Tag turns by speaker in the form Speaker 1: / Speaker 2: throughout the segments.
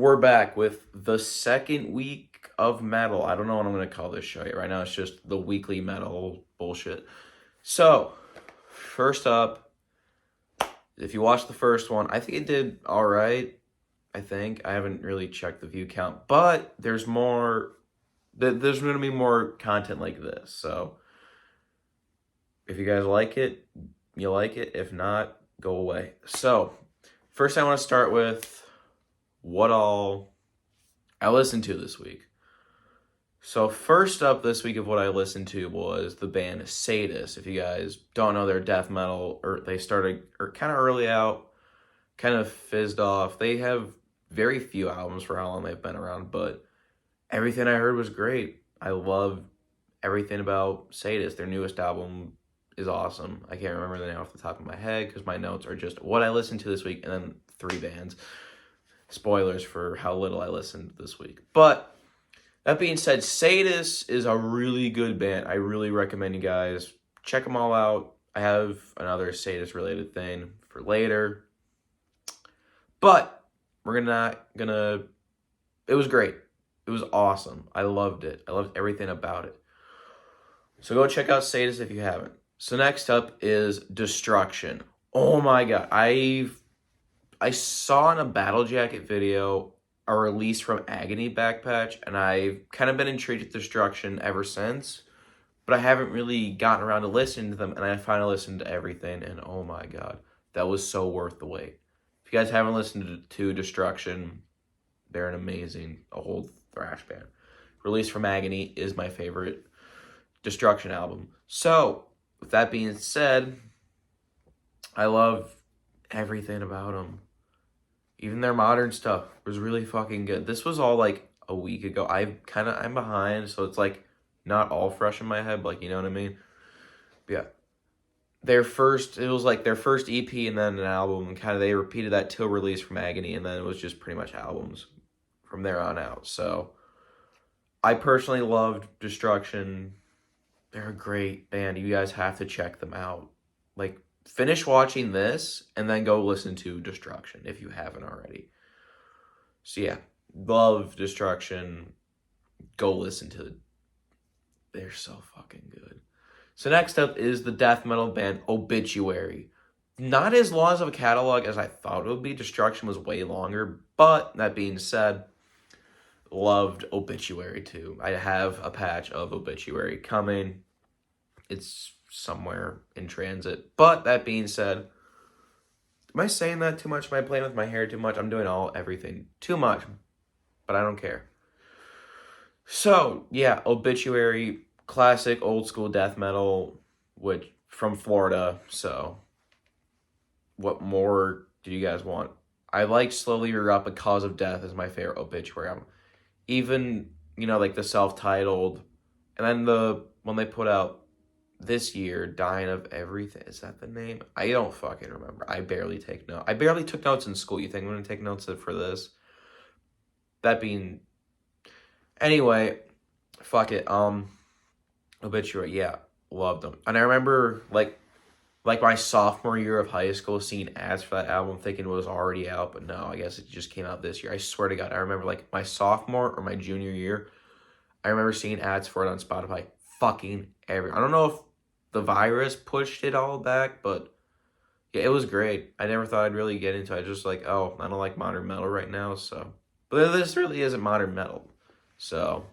Speaker 1: We're back with the second week of metal. I don't know what I'm going to call this show yet. Right now, it's just the weekly metal bullshit. So, first up, if you watched the first one, I think it did all right. I think. I haven't really checked the view count, but there's more. There's going to be more content like this. So, if you guys like it, you like it. If not, go away. So, first, I want to start with what all I listened to this week. So first up this week of what I listened to was the band Sadus. If you guys don't know, they're death metal, or they started or kind of early out, kind of fizzed off. They have very few albums for how long they've been around, but everything I heard was great. I love everything about Sadus. Their newest album is awesome. I can't remember the name off the top of my head because my notes are just what I listened to this week and then 3 bands. Spoilers for how little I listened this week. But that being said, Sadus is a really good band. I really recommend you guys check them all out. I have another Sadus related thing for later. But we're not gonna it was great. It was awesome. I loved it. I loved everything about it. So go check out Sadus if you haven't. So next up is Destruction. Oh my god. I saw in a Battle Jacket video a release from Agony Backpatch, and I've kind of been intrigued with Destruction ever since, but I haven't really gotten around to listening to them, and I finally listened to everything, and oh my god, that was so worth the wait. If you guys haven't listened to Destruction, they're an amazing, old thrash band. Release from Agony is my favorite Destruction album. So, with that being said, I love everything about them. Even their modern stuff was really fucking good. This was all like a week ago. I'm behind, so it's like not all fresh in my head, but like, you know what I mean? But yeah. It was like their first EP and then an album, and kind of they repeated that till release from Agony, and then it was just pretty much albums from there on out. So I personally loved Destruction. They're a great band. You guys have to check them out. Like, finish watching this and then go listen to Destruction if you haven't already. So yeah, love Destruction. Go listen to it. They're so fucking good. So next up is the death metal band Obituary. Not as long of a catalog as I thought it would be. Destruction was way longer, but that being said, loved Obituary too. I have a patch of Obituary coming. It's somewhere in transit. But that being said, am I saying that too much? Am I playing with my hair too much? I'm doing everything too much, but I don't care. So yeah, Obituary, classic old school death metal, which from Florida. So what more do you guys want? I like Slowly You're Up, A Cause of Death is my favorite Obituary album. Even, like the self-titled, and then the when they put out this year, Dying of Everything. Is that the name? I don't fucking remember. I barely take notes. I barely took notes in school. You think I'm going to take notes for this? That being... Anyway, fuck it. Obituary, yeah. Loved them. And I remember, like my sophomore year of high school, seeing ads for that album, thinking it was already out. But no, I guess it just came out this year. I swear to God, I remember, like, my sophomore or my junior year, I remember seeing ads for it on Spotify. Fucking every... I don't know if the virus pushed it all back, but yeah, it was great. I never thought I'd really get into it. Just like, oh, I don't like modern metal right now, so. But this really isn't modern metal. So,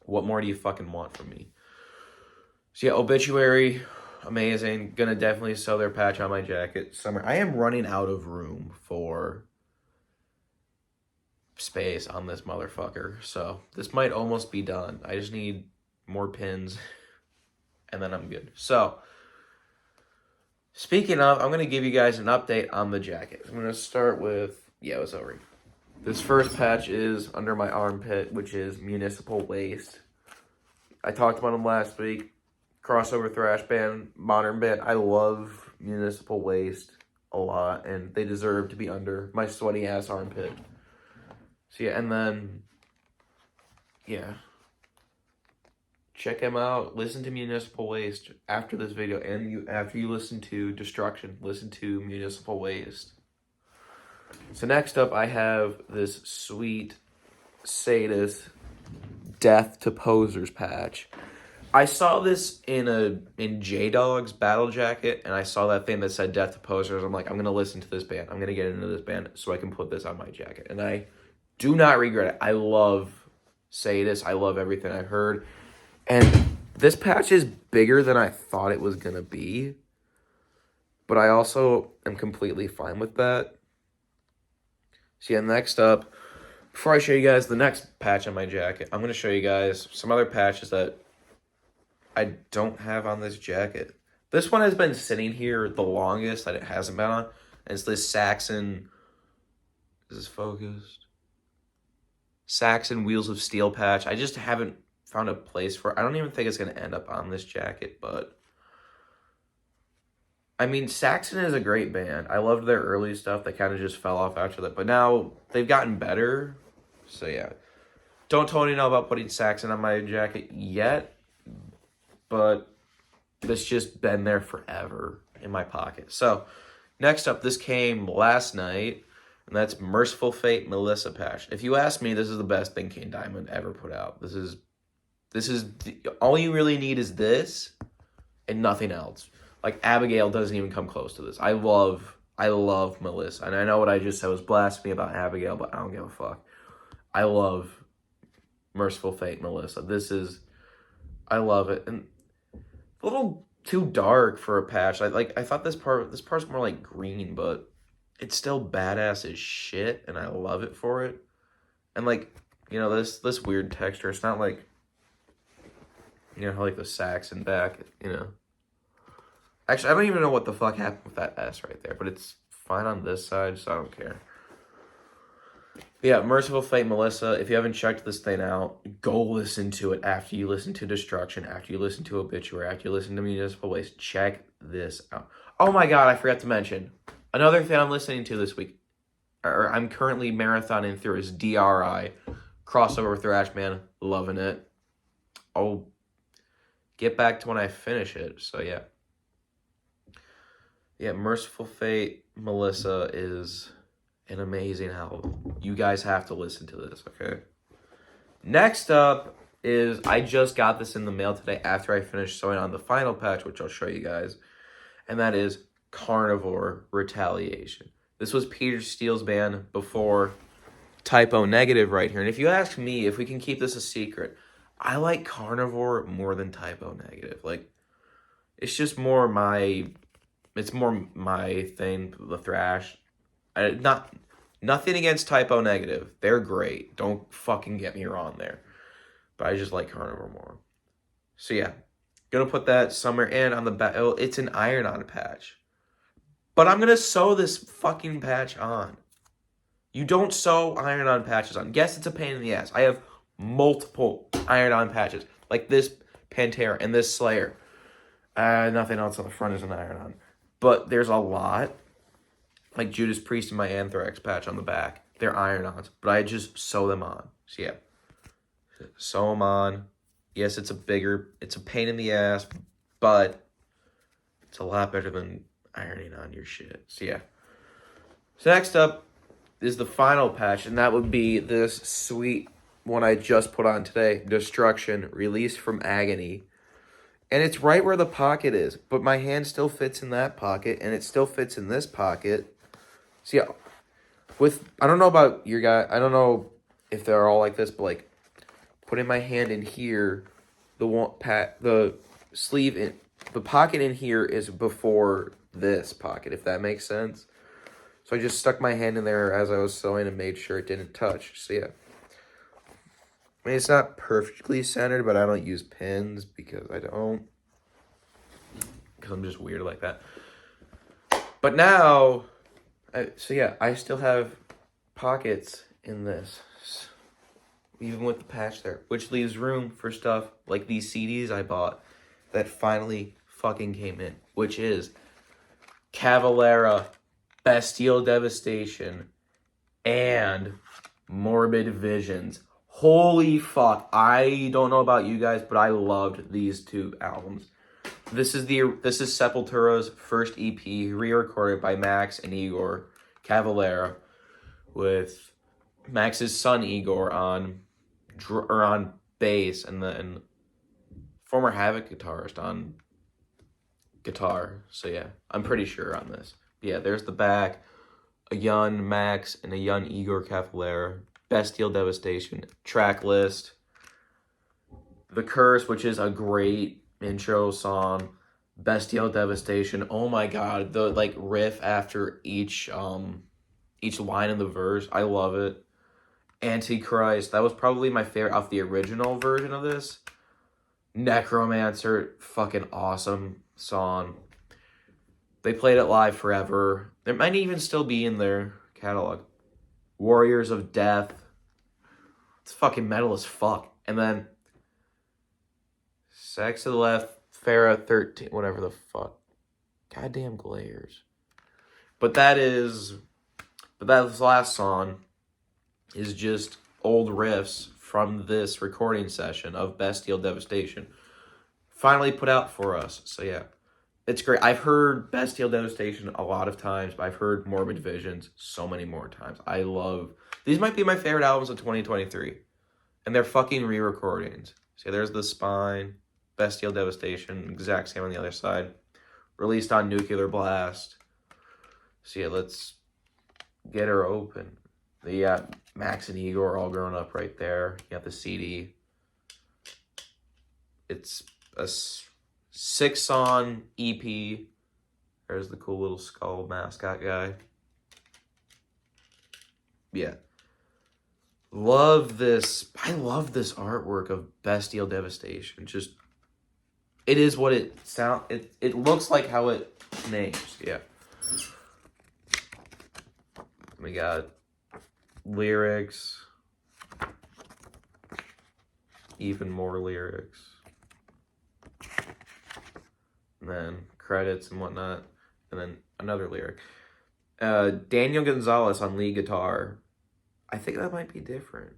Speaker 1: what more do you fucking want from me? So yeah, Obituary, amazing. Gonna definitely sell their patch on my jacket somewhere. I am running out of room for space on this motherfucker, so this might almost be done. I just need more pins. And then I'm good. So, speaking of, I'm going to give you guys an update on the jacket. I'm going to start with, yeah, it's over. This first patch is under my armpit, which is Municipal Waste. I talked about them last week. Crossover thrash band, modern band. I love Municipal Waste a lot, and they deserve to be under my sweaty ass armpit. So yeah, and then, yeah. Check him out. Listen to Municipal Waste after this video, and after you listen to Destruction, listen to Municipal Waste. So next up, I have this sweet Sadist Death to Posers patch. I saw this in J-Dog's Battle Jacket, and I saw that thing that said Death to Posers. I'm like, I'm gonna listen to this band. I'm gonna get into this band so I can put this on my jacket. And I do not regret it. I love Sadist. I love everything I've heard. And this patch is bigger than I thought it was gonna be. But I also am completely fine with that. So yeah, next up, before I show you guys the next patch on my jacket, I'm going to show you guys some other patches that I don't have on this jacket. This one has been sitting here the longest that it hasn't been on. And it's this Saxon, is this focused? Saxon Wheels of Steel patch. I just haven't found a place for it. I don't even think it's going to end up on this jacket, but I mean, Saxon is a great band. I loved their early stuff. They kind of just fell off after that. But now they've gotten better. So, yeah. Don't totally know about putting Saxon on my jacket yet. But it's just been there forever in my pocket. So, next up, this came last night. And that's Merciful Fate Melissa patch. If you ask me, this is the best thing King Diamond ever put out. This is all you really need is this and nothing else. Like, Abigail doesn't even come close to this. I love Melissa. And I know what I just said was blasphemy about Abigail, but I don't give a fuck. I love Merciful Fate Melissa. I love it. And a little too dark for a patch. I thought this part's more like green, but it's still badass as shit, and I love it for it. And like, you know, this weird texture. It's not like, you know, like the Saxon back, you know. Actually, I don't even know what the fuck happened with that S right there, but it's fine on this side, so I don't care. Yeah, Merciful Fate Melissa, if you haven't checked this thing out, go listen to it after you listen to Destruction, after you listen to Obituary, after you listen to Municipal Waste. Check this out. Oh my god, I forgot to mention. Another thing I'm listening to this week, or I'm currently marathoning through, is DRI. Crossover Thrash, man. Loving it. I'll get back to when I finish it, so yeah. Yeah, Merciful Fate Melissa is an amazing album. You guys have to listen to this, okay? Next up is, I just got this in the mail today after I finished sewing on the final patch, which I'll show you guys. And that is Carnivore Retaliation. This was Peter Steele's band before Type O Negative right here. And if you ask me, if we can keep this a secret, I like Carnivore more than Type O Negative. Like, it's just more my... It's more my thing, the thrash. Nothing against Type O Negative. They're great. Don't fucking get me wrong there. But I just like Carnivore more. So yeah. Gonna put that somewhere in on the back. Oh, it's an iron-on patch. But I'm gonna sew this fucking patch on. You don't sew iron-on patches on. Yes, it's a pain in the ass. I have multiple iron-on patches. Like this Pantera and this Slayer. Nothing else on the front is an iron-on. But there's a lot, like Judas Priest and my Anthrax patch on the back. They're iron-ons, but I just sew them on. So yeah, sew them on. Yes, it's a pain in the ass, but it's a lot better than ironing on your shit. So yeah. So next up is the final patch, and that would be this sweet one I just put on today, Destruction, Released from Agony. And it's right where the pocket is, but my hand still fits in that pocket, and it still fits in this pocket. So yeah, I don't know about your guy, I don't know if they're all like this, but like putting my hand in here, the sleeve in the pocket in here is before this pocket, if that makes sense. So I just stuck my hand in there as I was sewing and made sure it didn't touch. So yeah. I mean, it's not perfectly centered, but I don't use pins because I'm just weird like that. But now, so yeah, I still have pockets in this, even with the patch there, which leaves room for stuff like these CDs I bought that finally fucking came in, which is Cavalera, Bastille Devastation, and Morbid Visions. Holy fuck. I don't know about you guys, but I loved these two albums. This is Sepultura's first EP, re-recorded by Max and Igor Cavalera. with Max's son Igor on bass, and former Havoc guitarist on guitar. So yeah, I'm pretty sure on this. But yeah, there's the back. A young Max and a young Igor Cavalera. Bestial Devastation. Track list. The Curse, which is a great intro song. Bestial Devastation. Oh my god, the like riff after each line of the verse. I love it. Antichrist. That was probably my favorite off the original version of this. Necromancer, fucking awesome song. They played it live forever. It might even still be in their catalog. Warriors of Death. It's fucking metal as fuck. And then Sex to the Left, Farah 13, whatever the fuck. Goddamn glares. But that last song is just old riffs from this recording session of Bestial Devastation. Finally put out for us. So yeah, it's great. I've heard Bestial Devastation a lot of times, but I've heard Morbid Visions so many more times. These might be my favorite albums of 2023. And they're fucking re-recordings. So there's The Spine, Bestial Devastation, exact same on the other side. Released on Nuclear Blast. So yeah, let's get her open. Max and Igor are all grown up right there. You got the CD. It's a 6-song EP. There's the cool little skull mascot guy. Yeah. Love this. I love this artwork of Bestial Devastation. Just, it is what it sounds. It looks like how it names. Yeah. We got lyrics. Even more lyrics. And then credits and whatnot. And then another lyric. Daniel Gonzalez on lead guitar. I think that might be different.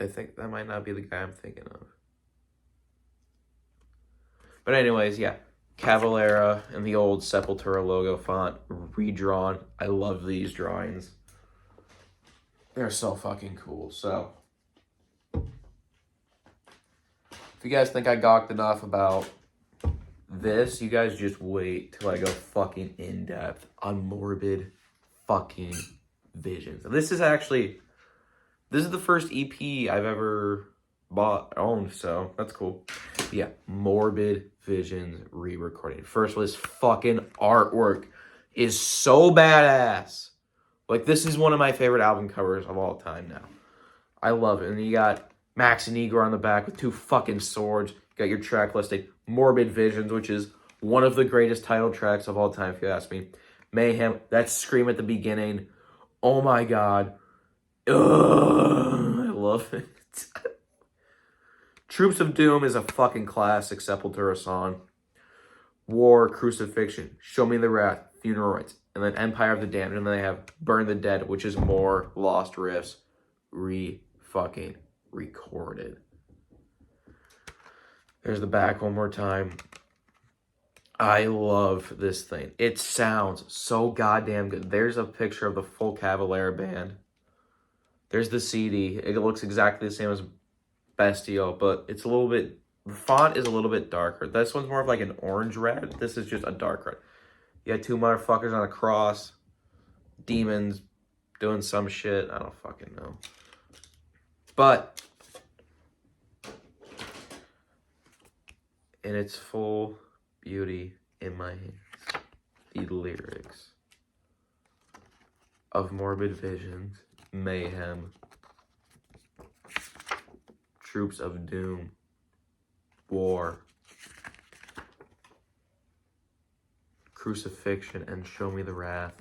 Speaker 1: I think that might not be the guy I'm thinking of. But anyways, yeah. Cavalera and the old Sepultura logo font redrawn. I love these drawings. They're so fucking cool. So, if you guys think I gawked enough about this, you guys just wait till I go fucking in depth on Morbid fucking Visions. And this is the first EP I've ever owned, so that's cool. Yeah, Morbid Visions re-recording. First of all, this fucking artwork is so badass. Like, this is one of my favorite album covers of all time now. I love it. And you got Max and Igor on the back with 2 fucking swords. You got your track listing. Morbid Visions, which is one of the greatest title tracks of all time, if you ask me. Mayhem, that scream at the beginning. Oh my god. Ugh, I love it. Troops of Doom is a fucking classic Sepultura song. War, Crucifixion, Show Me the Wrath, Funeral Rites, and then Empire of the Damned, and then they have Burn the Dead, which is more lost riffs fucking recorded. There's the back one more time. I love this thing. It sounds so goddamn good. There's a picture of the full Cavalera band. There's the CD. It looks exactly the same as Bestial, but it's a little bit, the font is a little bit darker. This one's more of like an orange red. This is just a dark red. You got 2 motherfuckers on a cross. Demons doing some shit. I don't fucking know. But in its full beauty in my hands, the lyrics of Morbid Visions, Mayhem, Troops of Doom, War, Crucifixion, and Show Me the Wrath.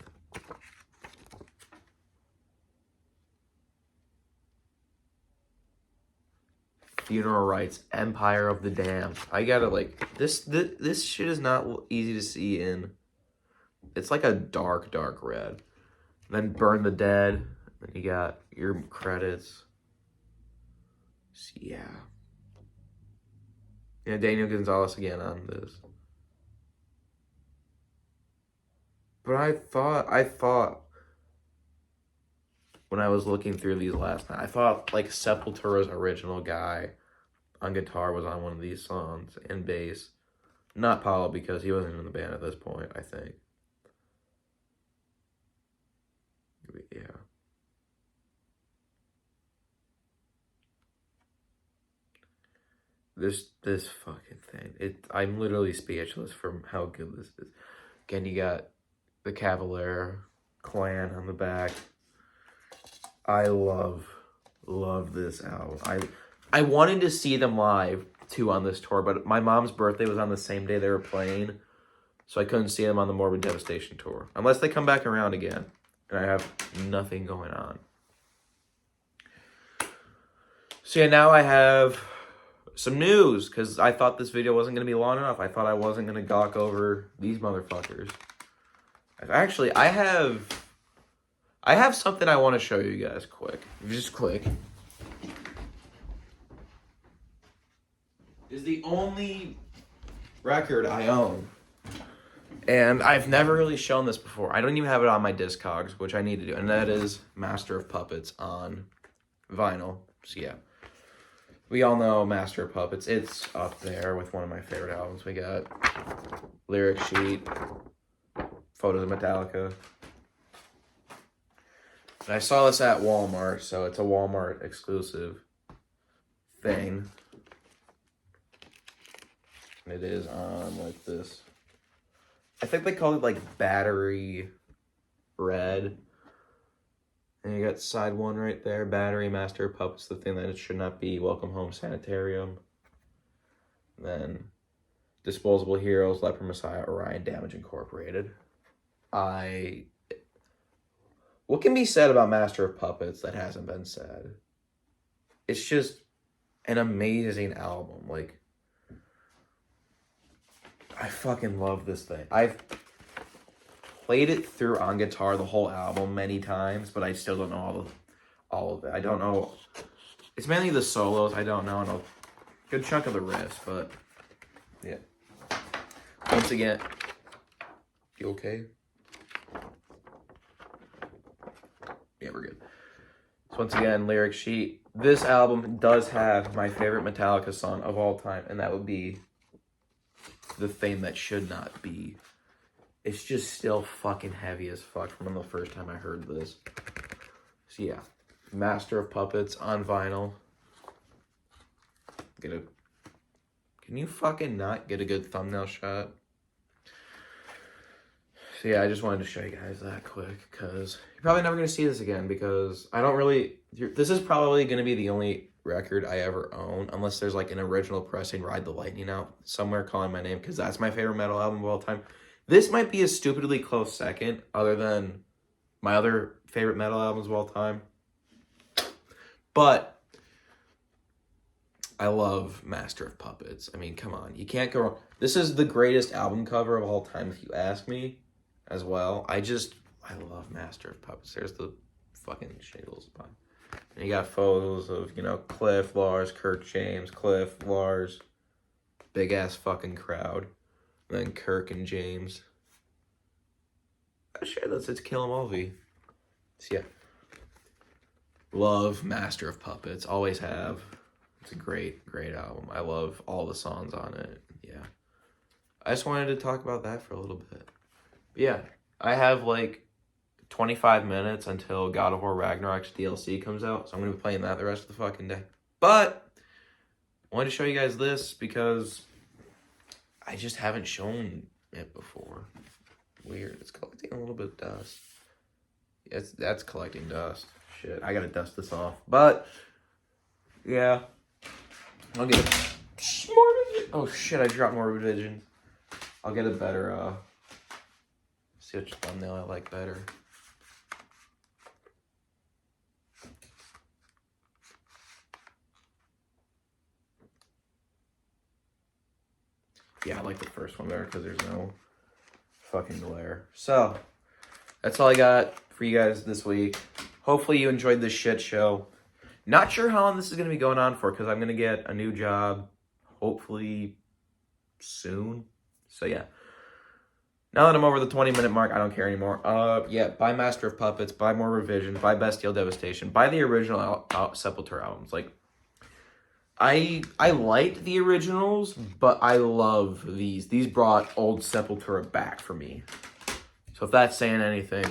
Speaker 1: Funeral Rites, Empire of the Damned. I gotta this shit is not easy to see in. It's like a dark red. Then Burn the Dead. Then you got your credits. So, yeah. Yeah, Daniel Gonzalez again on this. But I thought when I was looking through these last night, I thought like Sepultura's original guy on guitar was on one of these songs and bass. Not Paul, because he wasn't in the band at this point, I think. Yeah. This fucking thing. I'm literally speechless from how good this is. Again, you got the Cavalier clan on the back. I love this album. I wanted to see them live too on this tour, but my mom's birthday was on the same day they were playing, so I couldn't see them on the Morbid Devastation tour unless they come back around again, and I have nothing going on. So yeah, now I have some news, because I thought this video wasn't going to be long enough. I thought I wasn't going to gawk over these motherfuckers. Actually, I have something I want to show you guys quick. Just quick. Is the only record I own. And I've never really shown this before. I don't even have it on my Discogs, which I need to do. And that is Master of Puppets on vinyl. So yeah. We all know Master of Puppets. It's up there with one of my favorite albums. We got Lyric Sheet, Photos of Metallica. And I saw this at Walmart, so it's a Walmart exclusive thing. And it is on like this. I think they call it like battery red. And you got side one right there, Battery, Master of Puppets, the thing that it should not be, Welcome Home, Sanitarium. Then Disposable Heroes, Leper Messiah, Orion, Damage Incorporated. What can be said about Master of Puppets that hasn't been said? It's just an amazing album. Like, I fucking love this thing. I've played it through on guitar, the whole album, many times, but I still don't know all of it. I don't know. It's mainly the solos I don't know, and a good chunk of the riffs, but yeah. Once again, you okay? Yeah, we're good. So once again, Lyric Sheet. This album does have my favorite Metallica song of all time, and that would be The Thing That Should Not Be. It's just still fucking heavy as fuck from the first time I heard this. So yeah, Master of Puppets on vinyl. Can you fucking not get a good thumbnail shot? So yeah, I just wanted to show you guys that quick, because you're probably never going to see this again, because I don't really... This is probably going to be the only record I ever own, unless there's like an original pressing Ride the Lightning out somewhere calling my name, because that's my favorite metal album of all time. This might be a stupidly close second, other than my other favorite metal albums of all time. But I love Master of Puppets. I mean, come on. You can't go wrong. This is the greatest album cover of all time, if you ask me, as well. I love Master of Puppets. There's the fucking shingles. And you got photos of, Cliff, Lars, Kirk, James, Cliff, Lars. Big-ass fucking crowd. And then Kirk and James. It's Kill 'Em All V. So yeah. Love Master of Puppets. Always have. It's a great, great album. I love all the songs on it. Yeah. I just wanted to talk about that for a little bit. But yeah. I have like 25 minutes until God of War Ragnarok's DLC comes out. So I'm going to be playing that the rest of the fucking day. But I wanted to show you guys this because I just haven't shown it before. Weird. It's collecting a little bit of dust. That's collecting dust. Shit, I gotta dust this off. But yeah, I'll get oh shit, I dropped Morbid Vision. I'll get a better see which thumbnail I like better. Yeah, I like the first one better because there's no fucking glare. So, that's all I got for you guys this week. Hopefully you enjoyed this shit show. Not sure how long this is going to be going on for, because I'm going to get a new job hopefully soon. So, yeah. Now that I'm over the 20-minute mark, I don't care anymore. Yeah, buy Master of Puppets, buy more Revision, buy Bestial Devastation, buy the original Sepultura albums. Like, I liked the originals, but I love these. These brought old Sepultura back for me. So if that's saying anything,